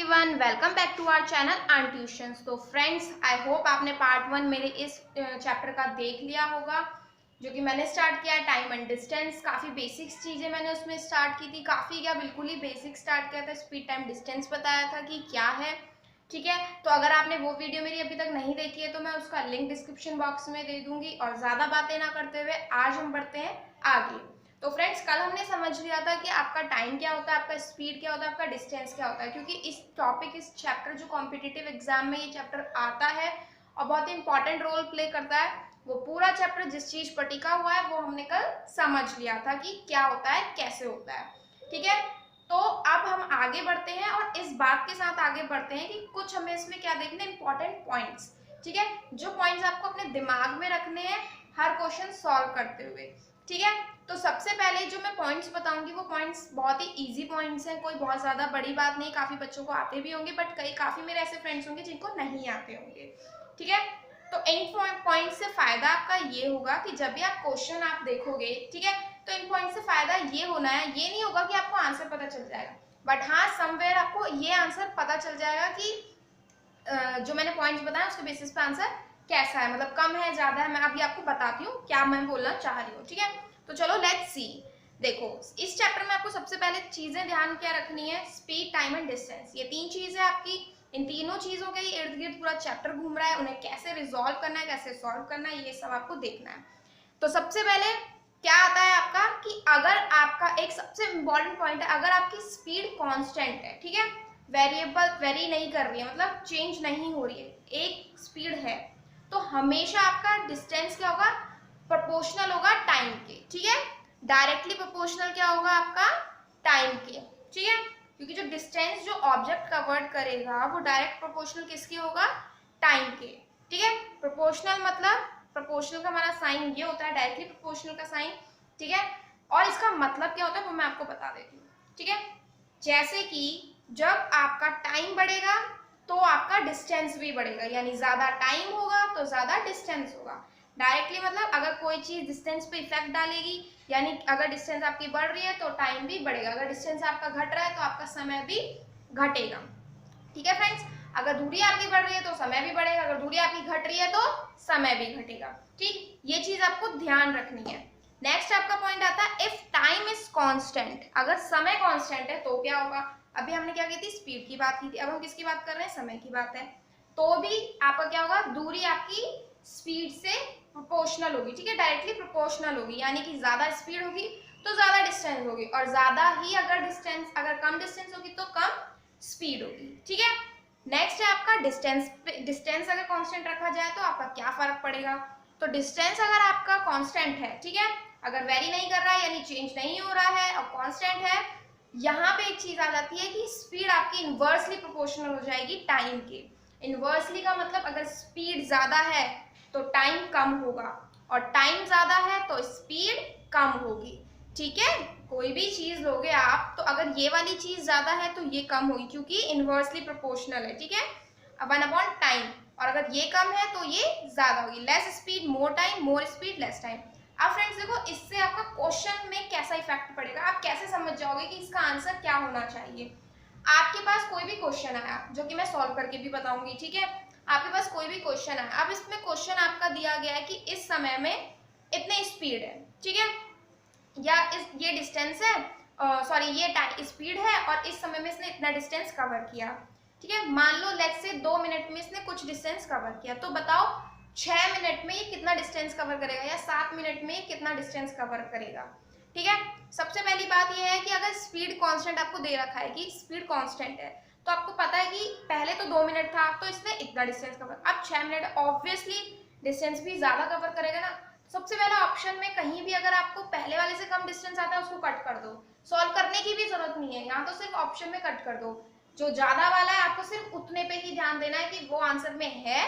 Everyone, welcome back to our channel and tuitions. तो friends, I hope आपने part 1 मेरे इस चैप्टर का देख लिया होगा, जो कि मैंने स्टार्ट किया है टाइम एंड डिस्टेंस। काफ़ी बेसिक्स चीज़ें मैंने उसमें स्टार्ट की थी, काफ़ी क्या बिल्कुल ही बेसिक स्टार्ट किया था। स्पीड, टाइम, डिस्टेंस बताया था कि क्या है। ठीक है, तो अगर आपने वो वीडियो मेरी अभी तक नहीं देखी है तो मैं उसका लिंक डिस्क्रिप्शन बॉक्स में दे दूंगी। और ज़्यादा बातें ना करते हुए आज हम बढ़ते हैं आगे। तो फ्रेंड्स, कल हमने समझ लिया था कि आपका टाइम क्या होता है, आपका स्पीड क्या होता है, आपका डिस्टेंस क्या होता है, क्योंकि इस टॉपिक, इस चैप्टर जो कॉम्पिटिटिव एग्जाम में ये चैप्टर आता है और बहुत ही इंपॉर्टेंट रोल प्ले करता है, वो पूरा चैप्टर जिस चीज पर टिका हुआ है वो हमने कल समझ लिया था कि क्या होता है, कैसे होता है। ठीक है, तो अब हम आगे बढ़ते हैं और इस बात के साथ आगे बढ़ते हैं कि कुछ हमें इसमें क्या देखने, इंपॉर्टेंट पॉइंट्स। ठीक है, जो पॉइंट्स आपको अपने दिमाग में रखने हैं हर क्वेश्चन सॉल्व करते हुए। ठीक है, तो सबसे पहले जो मैं पॉइंट्स बताऊंगी वो पॉइंट्स बहुत ही इजी पॉइंट्स हैं, कोई बहुत ज्यादा बड़ी बात नहीं। काफी बच्चों को आते भी होंगे, बट काफी मेरे ऐसे फ्रेंड्स होंगे जिनको नहीं आते होंगे। ठीक है, तो इन पॉइंट से फायदा आपका ये होगा कि जब भी आप क्वेश्चन आप देखोगे, ठीक है, तो इन पॉइंट से फायदा ये होना है, ये नहीं होगा कि आपको आंसर पता चल जाएगा, बट हाँ समवेयर आपको ये आंसर पता चल जाएगा कि जो मैंने पॉइंट्स बताया उसके बेसिस पे आंसर कैसा है, मतलब कम है, ज्यादा है। मैं अभी आपको बताती हूँ क्या मैं बोलना चाह रही हूँ। ठीक है, तो चलो लेट्स सी। देखो, इस चैप्टर में आपको सबसे पहले चीजें ध्यान क्या रखनी है, स्पीड, टाइम एंड डिस्टेंस। ये तीन चीजें आपकी, इन तीनों चीजों के इर्द गिर्द पूरा चैप्टर घूम रहा है। उन्हें कैसे रिजॉल्व करना है, कैसे सॉल्व करना है, ये सब आपको देखना है। तो सबसे पहले क्या आता है आपका कि अगर आपका एक सबसे इंपॉर्टेंट पॉइंट है, अगर आपकी स्पीड कांस्टेंट है, ठीक है, वेरिएबल वेरी नहीं कर रही है, मतलब चेंज नहीं हो रही है, एक स्पीड है, तो हमेशा आपका डिस्टेंस क्या होगा, प्रोपोर्शनल होगा टाइम के। ठीक है, डायरेक्टली प्रोपोर्शनल क्या होगा आपका, टाइम के। ठीक है, क्योंकि जो डिस्टेंस जो ऑब्जेक्ट कवर्ड करेगा वो डायरेक्ट प्रोपोर्शनल किसके होगा, टाइम के। ठीक है, प्रोपोर्शनल मतलब प्रोपोर्शनल का हमारा साइन ये होता है, डायरेक्टली प्रोपोर्शनल का साइन। ठीक है, और इसका मतलब क्या होता है वो मैं आपको बता देती हूँ। ठीक है, जैसे कि जब आपका टाइम बढ़ेगा तो आपका डिस्टेंस भी बढ़ेगा, यानी ज्यादा टाइम होगा तो ज्यादा डिस्टेंस होगा। डायरेक्टली मतलब अगर कोई चीज डिस्टेंस पे इफेक्ट डालेगी, यानी अगर डिस्टेंस आपकी बढ़ रही है तो टाइम भी बढ़ेगा, अगर डिस्टेंस आपका घट रहा है तो आपका समय भी घटेगा। ठीक है फ्रेंड्स, अगर दूरी आपकी बढ़ रही है तो समय भी बढ़ेगा, अगर दूरी आपकी घट रही है तो समय भी घटेगा। ठीक, ये चीज आपको ध्यान रखनी है। नेक्स्ट आपका पॉइंट आता है इफ टाइम इज कांस्टेंट, अगर समय कांस्टेंट है तो क्या होगा। अभी हमने क्या की थी, स्पीड की बात की थी, अब हम किसकी बात कर रहे हैं, समय की बात है। तो भी आपका क्या होगा, दूरी आपकी स्पीड से प्रोपोर्शनल होगी। ठीक है, डायरेक्टली प्रोपोर्शनल होगी, यानी कि ज्यादा स्पीड होगी तो ज्यादा डिस्टेंस होगी, और ज्यादा ही अगर डिस्टेंस, अगर कम डिस्टेंस होगी तो कम स्पीड होगी। ठीक है, नेक्स्ट है आपका डिस्टेंस। डिस्टेंस अगर कांस्टेंट रखा जाए तो आपका क्या फर्क पड़ेगा, तो डिस्टेंस अगर आपका कांस्टेंट है, ठीक है, अगर वेरी नहीं कर रहा है यानी चेंज नहीं हो रहा है और कांस्टेंट है, यहाँ पे एक चीज आ जाती है कि स्पीड आपकी इनवर्सली प्रोपोर्शनल हो जाएगी टाइम के। इनवर्सली का मतलब अगर स्पीड ज्यादा है तो टाइम कम होगा, और टाइम ज्यादा है तो स्पीड कम होगी। ठीक है, कोई भी चीज लोगे आप तो अगर ये वाली चीज ज्यादा है तो ये कम होगी, क्योंकि इनवर्सली प्रोपोर्शनल है। ठीक है, 1 अपॉन टाइम, और अगर ये कम है तो ये ज्यादा होगी। Less speed more time, more speed less time. अब फ्रेंड्स देखो, इससे आपका क्वेश्चन में कैसा इफेक्ट पड़ेगा, आप कैसे समझ जाओगे कि इसका आंसर क्या होना चाहिए। आपके पास कोई भी क्वेश्चन आया, जो कि मैं सॉल्व करके भी बताऊंगी, ठीक है, आपके पास कोई भी क्वेश्चन आया, अब इसमें क्वेश्चन आपका दिया गया है कि इस समय में इतने स्पीड है, ठीक है, या ये डिस्टेंस है, सॉरी ये स्पीड है, और इस समय में इसने इतना डिस्टेंस कवर किया। ठीक है, मान लो लेट्स से 2 मिनट में इसने कुछ डिस्टेंस कवर किया, तो बताओ 6 मिनट में ये कितना डिस्टेंस कवर करेगा, या 7 मिनट में ये कितना डिस्टेंस कवर करेगा। ठीक है, सबसे पहली बात यह है कि अगर स्पीड कांस्टेंट आपको दे रखा है कि स्पीड कांस्टेंट है, तो आपको पता है कि पहले तो 2 मिनट था तो इसने इतना डिस्टेंस कवर, अब 6 मिनट, ऑब्वियसली डिस्टेंस भी ज्यादा कवर करेगा ना। सबसे पहला ऑप्शन में कहीं भी अगर आपको पहले वाले से कम डिस्टेंस आता है उसको कट कर दो, सॉल्व करने की भी जरूरत नहीं है, यहाँ तो सिर्फ ऑप्शन में कट कर दो। जो ज्यादा वाला है आपको सिर्फ उतने पे ही ध्यान देना है कि वो आंसर में है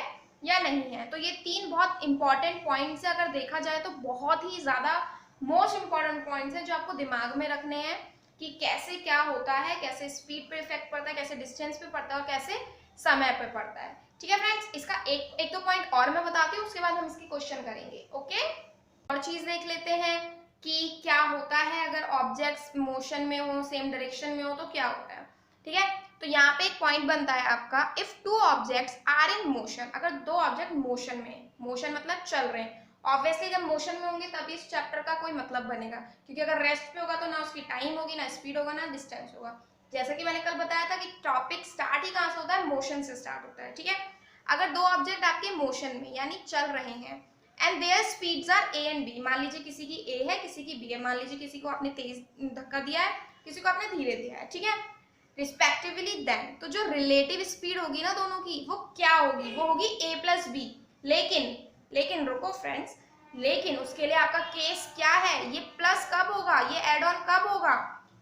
या नहीं है। तो ये तीन बहुत इंपॉर्टेंट पॉइंट्स है, अगर देखा जाए तो बहुत ही ज्यादा मोस्ट इंपॉर्टेंट पॉइंट्स है जो आपको दिमाग में रखने हैं कि कैसे क्या होता है, कैसे स्पीड पे इफेक्ट पड़ता है, कैसे डिस्टेंस पे पड़ता है और कैसे समय पे पड़ता है। ठीक है फ्रेंड्स, इसका एक दो पॉइंट और मैं बताती हूँ, उसके बाद हम इसकी क्वेश्चन करेंगे। ओके, और चीज देख लेते हैं कि क्या होता है अगर ऑब्जेक्ट्स मोशन में हो, सेम डायरेक्शन में हो तो क्या होता है। ठीक है, तो यहाँ पे एक पॉइंट बनता है आपका, if two objects are in motion, अगर दो ऑब्जेक्ट मोशन में, मोशन मतलब चल रहे हैं, ऑब्वियसली जब मोशन में होंगे तभी इस चैप्टर का कोई मतलब बनेगा, क्योंकि अगर रेस्ट पे होगा तो ना उसकी टाइम होगी, ना स्पीड होगा, ना डिस्टेंस होगा। जैसा कि मैंने कल बताया था कि टॉपिक स्टार्ट ही कहाँ से होता है, मोशन से स्टार्ट होता है, ठीक है। अगर दो ऑब्जेक्ट आपके मोशन में यानी चल रहे हैं and their speeds are A and B, मान लीजिए किसी की ए है किसी की बी है, मान लीजिए किसी को आपने तेज धक्का दिया है किसी को आपने धीरे दिया है, ठीक है, रिस्पेक्टिवली, देन तो जो रिलेटिव स्पीड होगी ना दोनों की वो क्या होगी, वो होगी a प्लस बी। लेकिन रुको फ्रेंड्स, लेकिन उसके लिए आपका केस क्या है, ये प्लस कब होगा, ये एड ऑन कब होगा,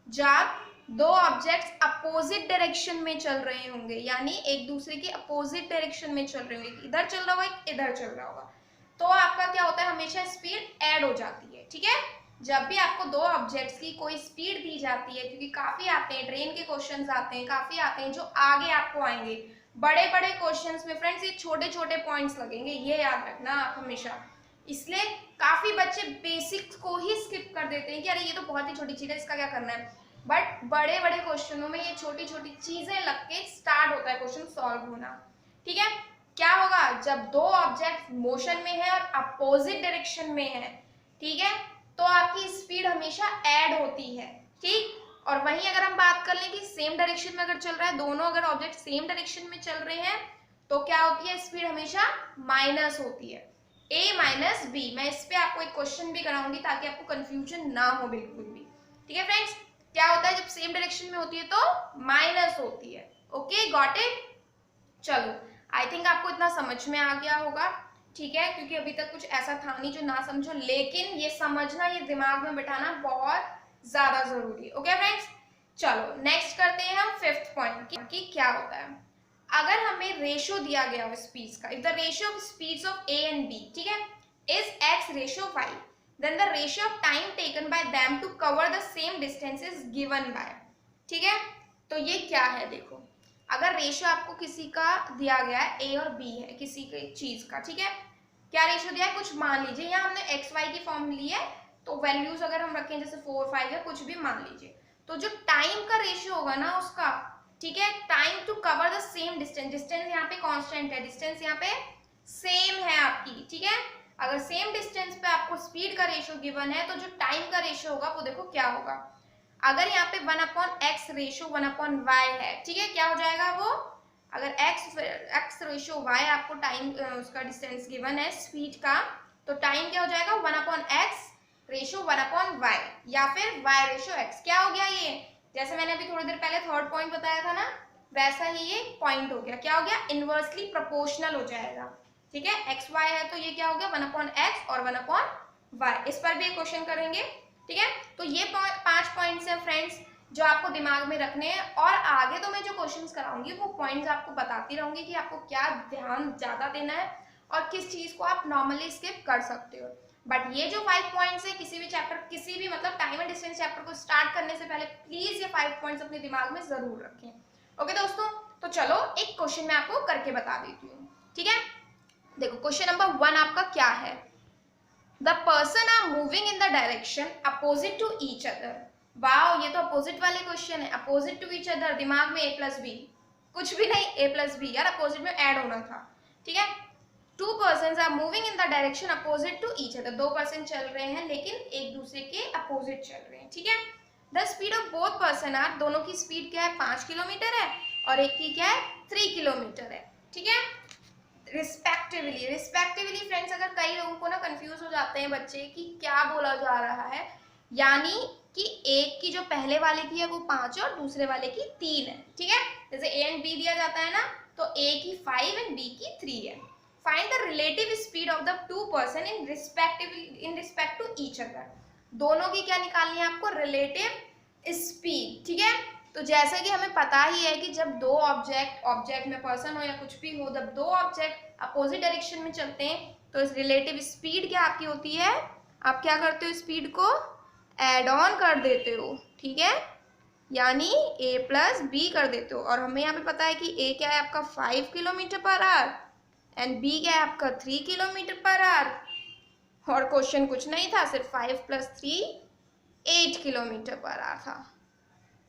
जब दो ऑब्जेक्ट्स अपोजिट डायरेक्शन में चल रहे होंगे, यानी एक दूसरे के अपोजिट डायरेक्शन में चल रहे होंगे, इधर चल रहा होगा एक इधर चल रहा होगा, तो आपका क्या होता है, हमेशा स्पीड ऐड हो जाती है, ठीक है। जब भी आपको दो ऑब्जेक्ट्स की कोई स्पीड दी जाती है, क्योंकि काफी आते हैं ट्रेन के क्वेश्चंस आते हैं, काफी आते हैं जो आगे आपको आएंगे बड़े बड़े क्वेश्चंस में फ्रेंड्स, ये छोटे छोटे पॉइंट्स लगेंगे, ये याद रखना आप हमेशा। इसलिए काफी बच्चे बेसिक्स को ही स्किप कर देते हैं कि अरे ये तो बहुत ही छोटी चीज है इसका क्या करना है, बट बड़े बड़े क्वेश्चनों में ये छोटी छोटी चीजें लग के स्टार्ट होता है क्वेश्चन सॉल्व होना, ठीक है। क्या होगा, जब दो ऑब्जेक्ट मोशन में है और अपोजिट डायरेक्शन में है, ठीक है, तो आपकी स्पीड हमेशा ऐड होती है, ठीक। और वहीं अगर हम बात कर लें कि सेम डायरेक्शन में अगर चल रहा है, दोनों अगर ऑब्जेक्ट सेम डायरेक्शन में चल रहे हैं तो क्या होती है, स्पीड हमेशा माइनस होती है, a माइनस बी। मैं इस पे आपको एक क्वेश्चन भी कराऊंगी ताकि आपको कंफ्यूजन ना हो बिल्कुल भी, ठीक है फ्रेंड्स। क्या होता है जब सेम डायरेक्शन में होती है तो माइनस होती है, ओके गॉट इट। चलो आई थिंक आपको इतना समझ में आ गया होगा, ठीक है, क्योंकि अभी तक कुछ ऐसा था नहीं जो ना समझो, लेकिन ये समझना, ये दिमाग में बिठाना बहुत ज्यादा जरूरी है, ओके फ्रेंड्स। चलो नेक्स्ट करते हैं हम फिफ्थ पॉइंट कि क्या होता है अगर हमें रेशियो दिया गया हो स्पीड्स का, if the ratio of speeds of A and B, ठीक है, is x ratio y, then the ratio of time taken by them to cover the same distance is given by, ठीक है। तो ये क्या है, देखो अगर रेशियो आपको किसी का दिया गया है, ए और बी है किसी चीज का, ठीक है, क्या रेशियो दिया है, कुछ मान लीजिए यहाँ हमने एक्स वाई की फॉर्म ली है, तो वैल्यूज अगर हम रखें जैसे 4 5 या कुछ भी मान लीजिए, तो जो टाइम का रेशियो होगा ना उसका, ठीक है, time to cover the same distance, distance यहाँ पे कांस्टेंट है, डिस्टेंस यहाँ पे सेम है आपकी, ठीक है। अगर सेम डिस्टेंस पे आपको स्पीड का रेशियो गिवन है तो जो टाइम का रेशियो होगा वो देखो क्या होगा, अगर यहाँ पे 1/x रेशियो 1/y है, ठीक है, क्या हो जाएगा वो, अगर x रेशियो y आपको टाइम उसका डिस्टेंस गिवन है स्पीड का, तो टाइम क्या हो जाएगा 1/x रेशियो 1/y, या फिर y रेशियो x। क्या हो गया ये, जैसे मैंने अभी थोड़ी देर पहले थर्ड पॉइंट बताया था ना, वैसा ही ये पॉइंट हो गया, क्या हो गया, इनवर्सली प्रोपोर्शनल हो जाएगा, ठीक है, एक्स वाई है तो ये क्या हो गया 1/x और 1/y। इस पर भी एक क्वेश्चन करेंगे, ठीक है। तो ये 5 पॉइंट्स हैं फ्रेंड्स जो आपको दिमाग में रखने हैं, और आगे तो मैं जो क्वेश्चंस कराऊंगी वो पॉइंट्स आपको बताती रहूंगी कि आपको क्या ध्यान ज्यादा देना है और किस चीज को आप नॉर्मली स्किप कर सकते हो। बट ये जो 5 पॉइंट्स है, किसी भी चैप्टर, किसी भी मतलब टाइम एंड डिस्टेंस चैप्टर को स्टार्ट करने से पहले प्लीज ये 5 पॉइंट्स अपने दिमाग में जरूर रखें, ओके दोस्तों। तो चलो एक क्वेश्चन मैं आपको करके बता देती हूँ, ठीक है। देखो क्वेश्चन नंबर 1 आपका क्या है, the person are moving in the direction opposite to each other. Wow, ये तो अपोजिट वाले क्वेश्चन है, अपोजिट टू ईच अदर, दिमाग में a प्लस बी, कुछ भी नहीं, a प्लस बी यार, अपोजिट में ऐड होना था, ठीक है। 2 persons are moving in the direction opposite to each other, 2 person चल रहे हैं लेकिन एक दूसरे के अपोजिट चल रहे हैं, ठीक है। The speed of both person are, दोनों की स्पीड क्या है 5 किलोमीटर है और एक की क्या है 3 किलोमीटर है, ठीक है, रिस्पेक्टिवली। रिस्पेक्टिवली फ्रेंड्स, अगर कई लोगों को ना कंफ्यूज हो जाते हैं बच्चे कि क्या बोला जा रहा है, यानी कि एक की जो पहले वाले की है वो 5 और दूसरे वाले की 3 है, ठीक है। जैसे ए एंड बी दिया जाता है ना, तो ए की 5 एंड बी की 3 है। Find the relative speed of the 2 person in respect to each other, दोनों की क्या निकालनी है आपको, रिलेटिव स्पीड, ठीक है। तो जैसा कि हमें पता ही है कि जब दो ऑब्जेक्ट में पर्सन हो या कुछ भी हो, जब दो ऑब्जेक्ट अपोजिट डायरेक्शन में चलते हैं तो इस रिलेटिव स्पीड क्या आपकी होती है, आप क्या करते हो, स्पीड को एड ऑन कर देते हो, ठीक है, यानी a प्लस बी कर देते हो। और हमें यहाँ पे पता है कि a क्या है आपका 5 kilometre per hour and B क्या है आपका 3 किलोमीटर पर आवर, और क्वेश्चन कुछ नहीं था, सिर्फ 5 + 3 8 किलोमीटर पर आवर था,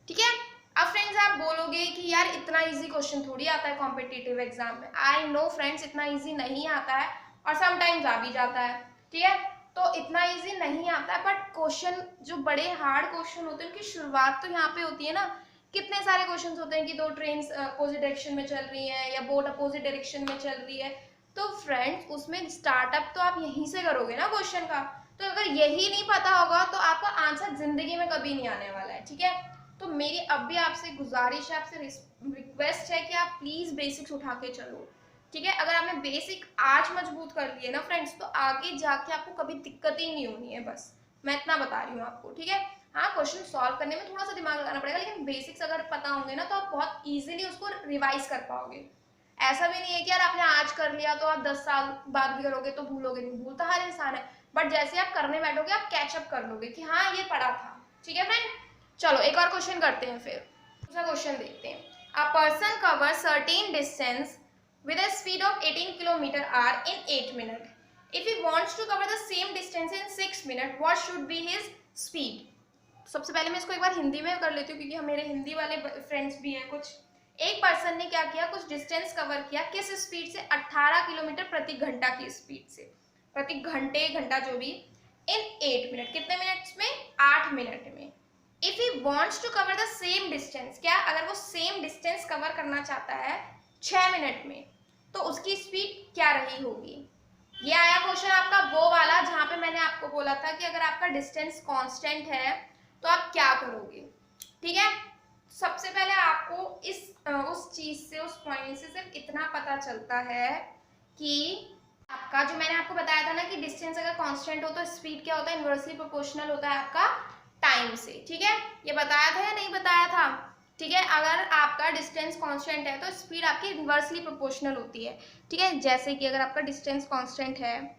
ठीक है। अब फ्रेंड्स आप बोलोगे कि यार इतना इजी क्वेश्चन थोड़ी आता है कॉम्पिटिटिव एग्जाम में। आई नो फ्रेंड्स इतना इजी नहीं आता है और समटाइम्स आ भी जाता है, ठीक है। तो इतना इजी नहीं आता है, बट क्वेश्चन जो बड़े हार्ड क्वेश्चन होते हैं उनकी शुरुआत तो यहाँ पे होती है ना। कितने सारे क्वेश्चन होते हैं कि दो ट्रेन अपोजिट डायरेक्शन में चल रही है या बोट अपोजिट डायरेक्शन में चल रही है, तो फ्रेंड्स उसमें स्टार्टअप तो आप यहीं से करोगे ना क्वेश्चन का। तो अगर यही नहीं पता होगा तो आपका आंसर जिंदगी में कभी नहीं आने वाला है, ठीक है। तो मेरी अब भी आपसे गुजारिश है, आपसे रिक्वेस्ट है कि आप प्लीज बेसिक्स उठा के चलो, ठीक है। अगर आपने बेसिक आज मजबूत कर लिए ना फ्रेंड्स, तो आगे जाके आपको कभी दिक्कत ही नहीं होनी है, बस मैं इतना बता रही हूँ आपको, ठीक है। हाँ, क्वेश्चन सॉल्व करने में थोड़ा सा दिमाग लगाना पड़ेगा, लेकिन बेसिक्स अगर पता होंगे ना तो आप बहुत इजीली उसको रिवाइज कर पाओगे। ऐसा भी नहीं है कि यार आपने आज कर लिया तो आप 10 साल बाद भी करोगे तो भूलोगे नहीं, भूलता हर इंसान है, बट जैसे आप करने बैठोगे आप कैचअप कर लोगे कि हाँ ये पढ़ा था, ठीक है फ्रेंड। चलो एक और क्वेश्चन करते हैं, फिर दूसरा क्वेश्चन देखते हैं। A person cover certain distance with a speed of 18 km/h in 8 minutes. If he wants to cover the same distance in 6 minutes, what should be his speed? सबसे पहले मैं इसको एक बार हिंदी में कर लेती हूँ क्योंकि मेरे हिंदी वाले फ्रेंड्स भी हैं कुछ। एक पर्सन ने क्या किया, कुछ डिस्टेंस कवर किया, किस स्पीड से, 18 किलोमीटर प्रति घंटा की स्पीड से, प्रति घंटे घंटा जो भी, इन 8 मिनट, कितने मिनट्स में, 8 मिनट में। If he wants to cover the same distance, क्या अगर वो सेम डिस्टेंस कवर करना चाहता है 6 मिनट में, तो उसकी स्पीड क्या रही होगी। ये आया क्वेश्चन आपका वो वाला जहां पे मैंने आपको बोला था कि अगर आपका डिस्टेंस कांस्टेंट है तो आप क्या करोगे, ठीक है। सबसे पहले आपको उस चीज से, उस पॉइंट से सिर्फ इतना पता चलता है कि आपका जो मैंने आपको बताया था ना कि डिस्टेंस अगर कांस्टेंट हो तो स्पीड क्या होता है, इनवर्सली प्रोपोर्शनल होता है आपका टाइम से, ठीक है। ये बताया था या नहीं बताया था, ठीक है। अगर आपका डिस्टेंस कांस्टेंट है तो स्पीड आपकी इनवर्सली प्रोपोर्शनल होती है, ठीक है। जैसे कि अगर आपका डिस्टेंस कांस्टेंट है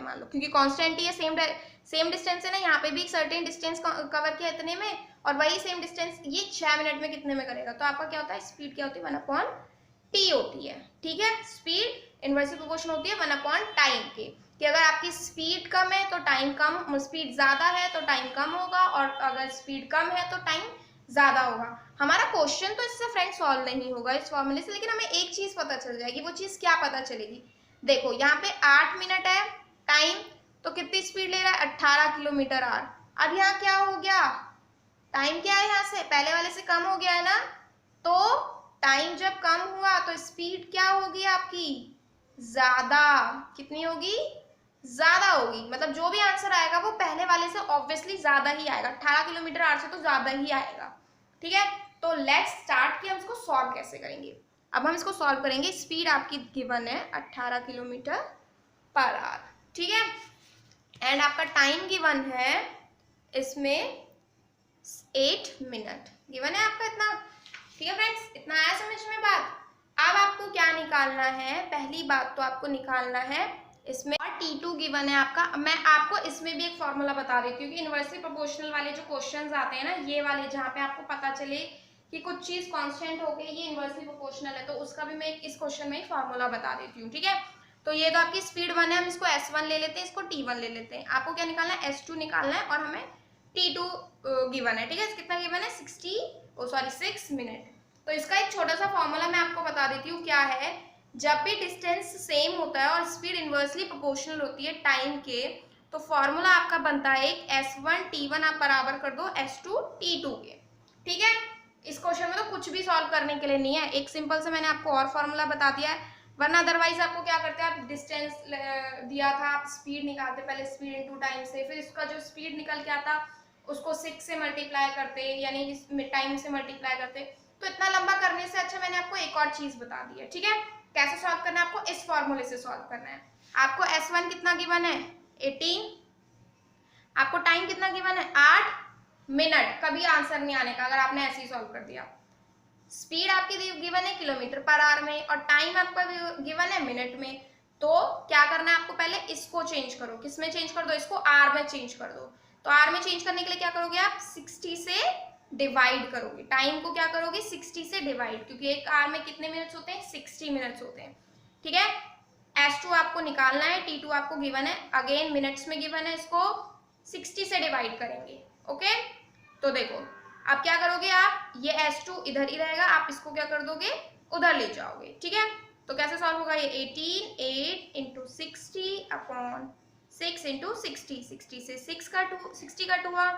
मान लो, क्योंकि कांस्टेंट ही है, सेम डिस्टेंस है ना, यहाँ पे भी एक सर्टेन डिस्टेंस कवर किया इतने में, और वही सेम डिस्टेंस ये 6 मिनट में कितने में करेगा, तो आपका क्या होता है, स्पीड क्या होती है, 1/t होती है, ठीक है। स्पीड इनवर्सली प्रोपोर्शनल होती है 1 टाइम के, कि अगर आपकी स्पीड कम है तो टाइम कम, स्पीड ज्यादा है तो टाइम कम होगा, और अगर स्पीड कम है तो टाइम ज्यादा होगा। हमारा क्वेश्चन तो इससे फ्रेंड सॉल्व नहीं होगा इस फॉर्मूले से, लेकिन हमें एक चीज पता चल जाएगी। वो चीज क्या पता चलेगी, देखो यहाँ पे 8 मिनट है टाइम, तो कितनी स्पीड ले रहा है, 18 किलोमीटर/आवर। अब यहाँ क्या हो गया, टाइम क्या है, यहाँ से पहले वाले से कम हो गया है ना, तो टाइम जब कम हुआ तो स्पीड क्या होगी आपकी, ज्यादा। कितनी होगी, ज्यादा होगी। मतलब जो भी आंसर आएगा वो पहले वाले से ऑब्वियसली ज्यादा ही आएगा, 18 किलोमीटर/आवर से तो ज्यादा ही आएगा, ठीक है। तो लेट्स स्टार्ट कि हम इसको सॉल्व कैसे करेंगे। अब हम इसको सॉल्व करेंगे, स्पीड आपकी गिवन है 18 किलोमीटर/आवर, ठीक है। एंड आपका टाइम गिवन है इसमें 8 मिनट गिवन है आपका इतना, ठीक है फ्रेंड्स। इतना आया समझ में बात। अब आपको क्या निकालना है, पहली बात तो आपको निकालना है इसमें, और T2 गिवन है आपका। मैं आपको इसमें भी एक फॉर्मूला बता देती हूँ कि इनवर्सली प्रोपोर्शनल वाले जो क्वेश्चंस आते हैं ना, ये वाले जहाँ पे आपको पता चले कि कुछ चीज कांस्टेंट हो गई, ये इनवर्सली प्रोपोर्शनल है, तो उसका भी मैं इस क्वेश्चन में एक फॉर्मूला बता देती हूँ, ठीक है। तो ये तो आपकी स्पीड 1 है, हम इसको S1 ले लेते हैं, इसको T1 ले लेते हैं। आपको क्या निकालना है, S2 निकालना है, और हमें T2 गिवन है, ठीक है। कितना गिवन है, 6 मिनट। तो इसका एक छोटा सा फॉर्मूला मैं आपको बता देती हूँ क्या है। जब भी डिस्टेंस सेम होता है और स्पीड इनवर्सली प्रोपोर्शनल होती है टाइम के, तो फॉर्मूला आपका बनता है एक S1 T1 आप बराबर कर दो S2 T2 के, ठीक है। इस क्वेश्चन में तो कुछ भी सॉल्व करने के लिए नहीं है, एक सिंपल से मैंने आपको और फॉर्मूला बता दिया है, वरना अदरवाइज आपको क्या करते हैं, आप डिस्टेंस दिया था, आप स्पीड निकालते, पहले स्पीड इनटू टाइम से, फिर इसका जो स्पीड निकल के आता उसको 6 से मल्टीप्लाई करते, यानी टाइम से मल्टीप्लाई करते। तो इतना लंबा करने से अच्छा मैंने आपको एक और चीज बता दी है, ठीक है। कैसे सॉल्व करना है, आपको इस फॉर्मूले से सॉल्व करना है। आपको S1 कितना गिवन है, 18, आपको टाइम कितना गिवन है, 8 मिनट। कभी आंसर नहीं आने का अगर आपने ऐसे ही सॉल्व कर दिया। स्पीड आपकी गिवन है किलोमीटर/आवर में, और टाइम आपका गिवन है मिनट में। तो क्या करना है आपको, पहले इसको चेंज करो, किसमें चेंज कर दो, इसको आर में चेंज कर दो। तो आर में चेंज करने के लिए क्या करोगे आप, 60 से डिवाइड करोगे, टाइम को क्या करोगे, 60 से डिवाइड, क्योंकि एक आर में कितने मिनट्स होते हैं, 60 मिनट्स होते हैं, ठीक है। S2 आपको निकालना है, T2 आपको गिवन है, अगेन मिनट्स में गिवन है, इसको 60 से डिवाइड करेंगे, ओके। तो देखो अब क्या करोगे आप, ये S2 इधर ही रहेगा, आप इसको क्या कर दोगे, उधर ले जाओगे। ठीक है, तो कैसे सॉल्व होगा, ये 18 8 इंटू 60 अपॉन 6 इंटू 60, 60 से 60 कट हुआ।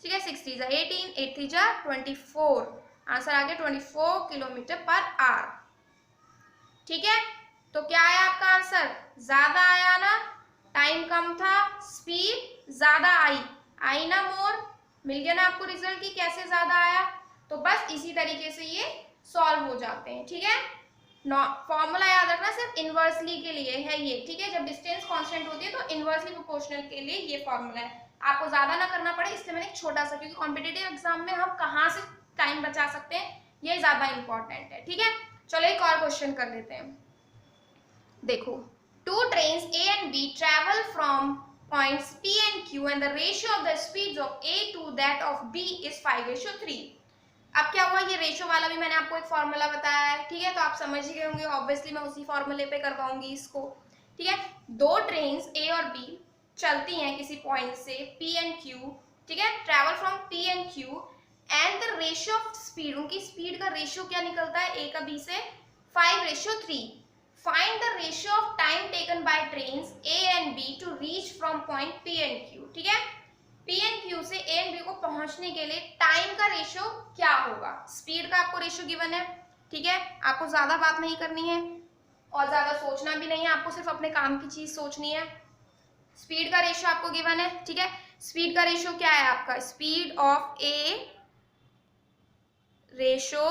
ठीक है, 6 जा 18, 8 3 जा 24, आंसर आ गया 24 किलोमीटर पर आवर। ठीक है, तो क्या आया आपका आंसर, ज्यादा आया ना, टाइम कम था, स्पीड ज्यादा आई ना, मोर, मिल गया ना आपको रिजल्ट की कैसे ज्यादा आया। तो बस इसी तरीके से ये सॉल्व हो जाते हैं। ठीक है, फॉर्मूला याद रखना सिर्फ इनवर्सली के लिए है ये। ठीक है, जब डिस्टेंस कांस्टेंट होती है तो इनवर्सली प्रोपोर्शनल के लिए ये फॉर्मूला है, आपको ज्यादा ना करना पड़े इसलिए मैंने एक छोटा सा, क्योंकि कॉम्पिटिटिव एग्जाम में हम कहाँ से टाइम बचा सकते हैं ये ज्यादा इंपॉर्टेंट है। ठीक है, चलो एक और क्वेश्चन कर लेते हैं। देखो, two trains A and B travel from points P and Q and the ratio of the speeds of A to that of B is 5:3। अब क्या हुआ, ये रेशो वाला भी मैंने आपको एक फॉर्मूला बताया है। ठीक है, तो आप समझ ही गए होंगे, ऑब्वियसली मैं उसी फॉर्मूले पे करवाऊंगी इसको। ठीक है, दो ट्रेन्स A और B चलती हैं किसी पॉइंट से P and Q। ठीक है, travel from P and Q and the ratio of speed, उनकी स्पीड का रेशियो क्या निकलता है A का B से, 5:3। Find the ratio of time taken by trains A and B to reach from point P and Q। ठीक है, P and Q से A and B को पहुंचने के लिए टाइम का रेशियो क्या होगा, स्पीड का आपको रेशियो गिवन है। ठीक है, आपको ज्यादा बात नहीं करनी है और ज्यादा सोचना भी नहीं है, आपको सिर्फ अपने काम की चीज सोचनी है। स्पीड का रेशियो आपको गिवन है। ठीक है, स्पीड का रेशियो क्या है आपका, speed of A ratio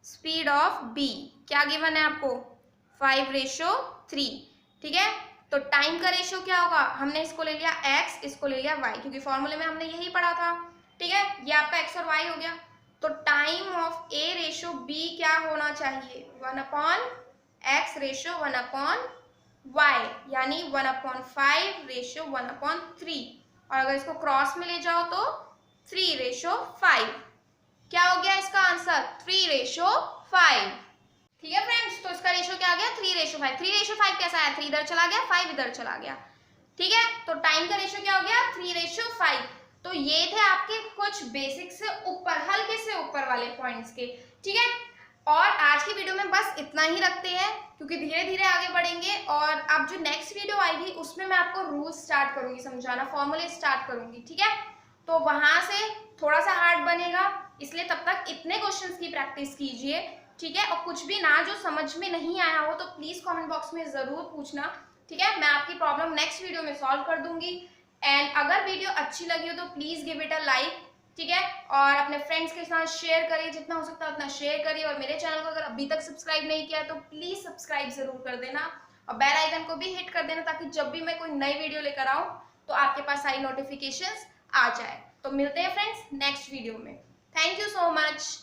speed of B, क्या गिवन है आपको, 5:3। ठीक है, तो टाइम का रेशियो क्या होगा, हमने इसको ले लिया x, इसको ले लिया y, क्योंकि फॉर्मूले में हमने यही पढ़ा था। ठीक है, ये आपका x और y हो गया, तो time of a ratio b क्या होना चाहिए, 1/x रेशियो 1/y, यानी 1/5 रेशियो 1/3, और अगर इसको क्रॉस में ले जाओ तो 3:5। क्या हो गया इसका आंसर, 3:5। ठीक है फ्रेंड्स, तो इसका रेशियो क्या आ गया, 3:5। 3:5 कैसा आया, 3 इधर चला गया, 5 इधर चला गया। ठीक है, तो टाइम का रेशियो क्या हो गया, 3:5। तो ये थे आपके कुछ बेसिक से ऊपर, हल्के से ऊपर वाले पॉइंट्स के। ठीक है, और आज की वीडियो में बस इतना ही रखते हैं, क्योंकि धीरे धीरे आगे बढ़ेंगे और अब जो नेक्स्ट वीडियो आएगी उसमें मैं आपको रूल स्टार्ट करूंगी समझाना, फॉर्मूले स्टार्ट करूंगी। ठीक है, तो वहां से थोड़ा सा हार्ड बनेगा, इसलिए तब तक इतने क्वेश्चंस की प्रैक्टिस कीजिए। ठीक है, और कुछ भी ना जो समझ में नहीं आया हो तो प्लीज कमेंट बॉक्स में जरूर पूछना। ठीक है, मैं आपकी प्रॉब्लम नेक्स्ट वीडियो में सॉल्व कर दूंगी। एंड अगर वीडियो अच्छी लगी हो तो please give it a like. ठीक है, और अपने फ्रेंड्स के साथ शेयर करिए, जितना हो सकता है उतना शेयर करिए, और मेरे चैनल को अगर अभी तक सब्सक्राइब नहीं किया तो प्लीज सब्सक्राइब जरूर कर देना, और बेल आइकन को भी हिट कर देना, ताकि जब भी मैं कोई नई वीडियो लेकर आऊँ तो आपके पास सारी नोटिफिकेशंस आ जाए। तो मिलते हैं फ्रेंड्स नेक्स्ट वीडियो में। Thank you so much.